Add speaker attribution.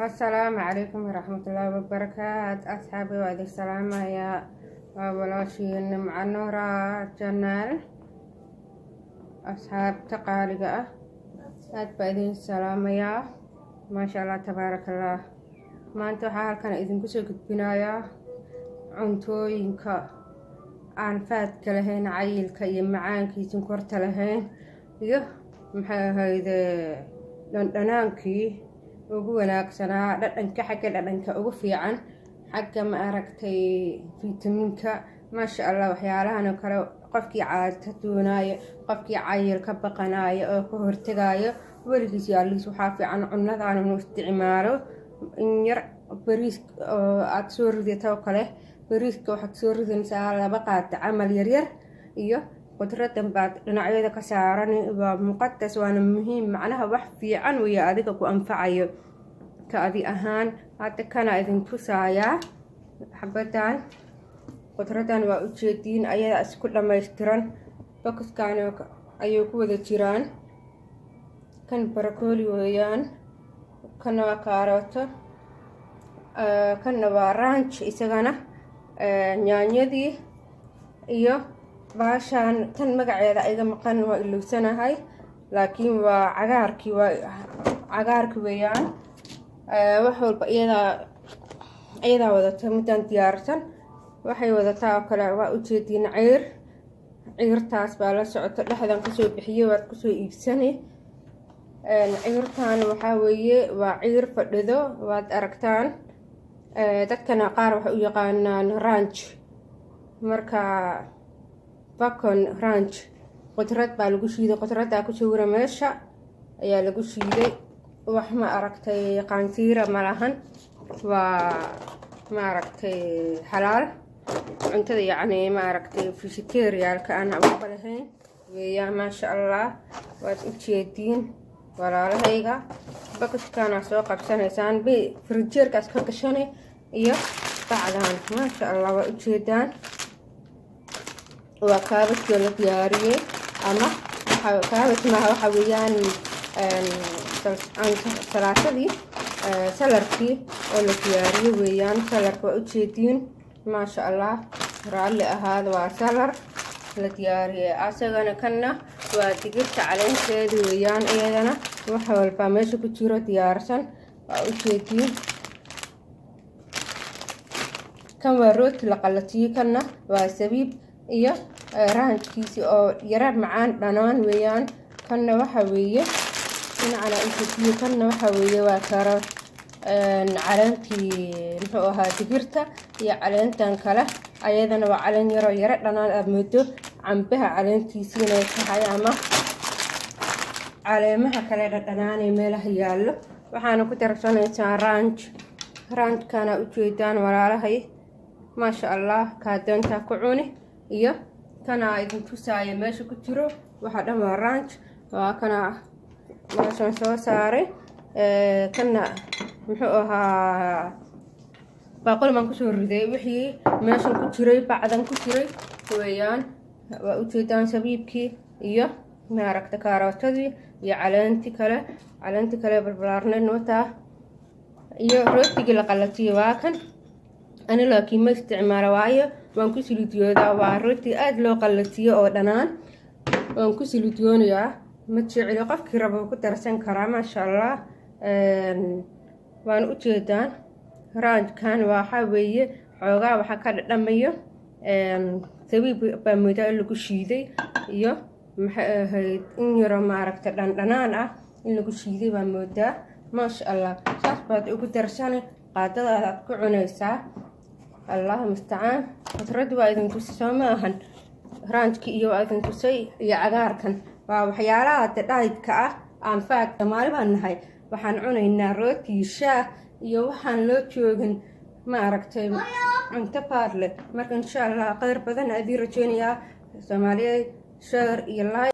Speaker 1: السلام عليكم ورحمة الله وبركاته أصحابي وعليكم السلام يا ولاشين مع نورا جنال أصحاب تقاليقة أتبعدين السلام يا ما شاء الله تبارك الله ما أنتو حال كان إذن كسو بنايا cuntooyinka aan faadka lahayn cayilka iyo macaankiisa korta lahayn iyo maxay ahayd dhandhanaankii ugu wanaagsanaa dhadhanka xagga dhadhanka ugu fiican xagga ma aragtay fitamiinka maasha Allah waxyaalahan oo kale qofkii caadta doonaayo qofkii cayil ka baqanayo oo ka hortagayo weligiis yaaliis waxaa fiican cunadaan inuu isticmaalo in yar bariis oo aad soo ridato kale bariiska waxaad soo ridaysaa laba qaad camal yaryar iyo qudradan baad dhinacyada ka saaran waa muqadas waana muhiim macnaha wax fiican weeye adiga ku anfacayo ka adi ahaan hadda kana idin tusaaya xabadan qudradan waa ujeediin ayada isku dhammaystiran boxkan ayay ku wada jiraan kan broccoli weeyaan kana waa kaarooto kana waa ranch isagana nyaanyadii iyo baashaan tan magaceeda ayga maqan waa ilowsanahay laakiin waa cagaarkii weeyaan wax walba iyadaa wadata midaan diyaarsan waxay wadataa oo kale waa ujeediin ciirtaas baa la socoto dhexdan kasoo bixiye waad kusoo iibsani ciirtaan waxaa weeye waa ciir fadhido waad aragtaan dadkana qaar waxay u yaqaanaan ranch marka bacon ranch qudrad baa lagu shiiday qudradaa ku jawira meesha ayaa lagu shiiday wax ma aragtay qaansiira malahan waa ma aragtay xalaal cuntada yacni ma aragtay vegetarianka aan waxba lahayn weeyaan maasha Allah waad u jeediin walaalahayga bakadkaana soo qabsanaysaan frijeerkaas ka gashanay iyo bacdan maasha Allah waa ujeedaan waa kaabadkii la diyaariyey ama kaabad maaha waxa weeyaan salaasadii salarkii oo la diyaariyey weeyaan salarka waa ujeediin maasha Allah raalli ahaada waa salar la diyaariyey asagana kana waa digirta caleenteeda weeyaan iyadana wax walba meesha ku jiro diyaarsan waa ujeediin kan waa rooti la qalatiyey kana waa sabiib iyo raankiisi oo yara macaan dhanaan weeyaan kana waxa weeye dhinacana ujeediyo kana waxa weeye waa karoot caleentii muxuu ahaa digirta iyo caleentan kale ayadana waa caleen yaro yara dhanaan aad moodo cambaha caleentiisi inay tahay ama caleemaha kale dhadhanaanay meelaha yaallo waxaana ku darsanaysaa ranchkana ujeedaan walaalahay maasha Allah kaadoonta ku cuni iyo kana idin tusaaya meesha ku jiro waxa dhan waa ranch waa kana meeshan soo saaray kana muxuu ahaa baaqol man ku soo riday wixii meeshan ku jiray bacdan ku jiray weeyaan waa ujeedaan sabiibkii iyo maaragta karootadii iyo caleentii kale balbalaarneed wata iyo rootigii la qalatiyey waa kan ani laakiin ma isticmaalo waayo waan ku silidiyoodaa waa rooti aad loo qalatiyo oo dhanaan waan ku silidiyoonayaa ma jeceli qofkii rabo ku darsan karaa maasha Allah waan ujeedaan ranchkan waxa weeye xoogaa waxa ka dhadhamayo sabiib baa moodaa lagu shiiday iyo maxay ahayd in yaro maaragta dhandhanaan ah in lagu shiiday baa moodaa maasha Allah saas baad ugu darsani qaadadaada aad ku cunaysaa Allah musta'an qudrad waa idin tusay ma ahan ranchki iyo waa idin tusay iyo cagaarkan waa waxyaalaha diet-ka ah aan faad Soomaali baan nahay waxaan cunaynaa rooti shaah iyo waxaan loo joogin ma aragtay cunto faad leh marka insha Allah qadar badan aad rajeynaya Soomaaliyeed share iyo like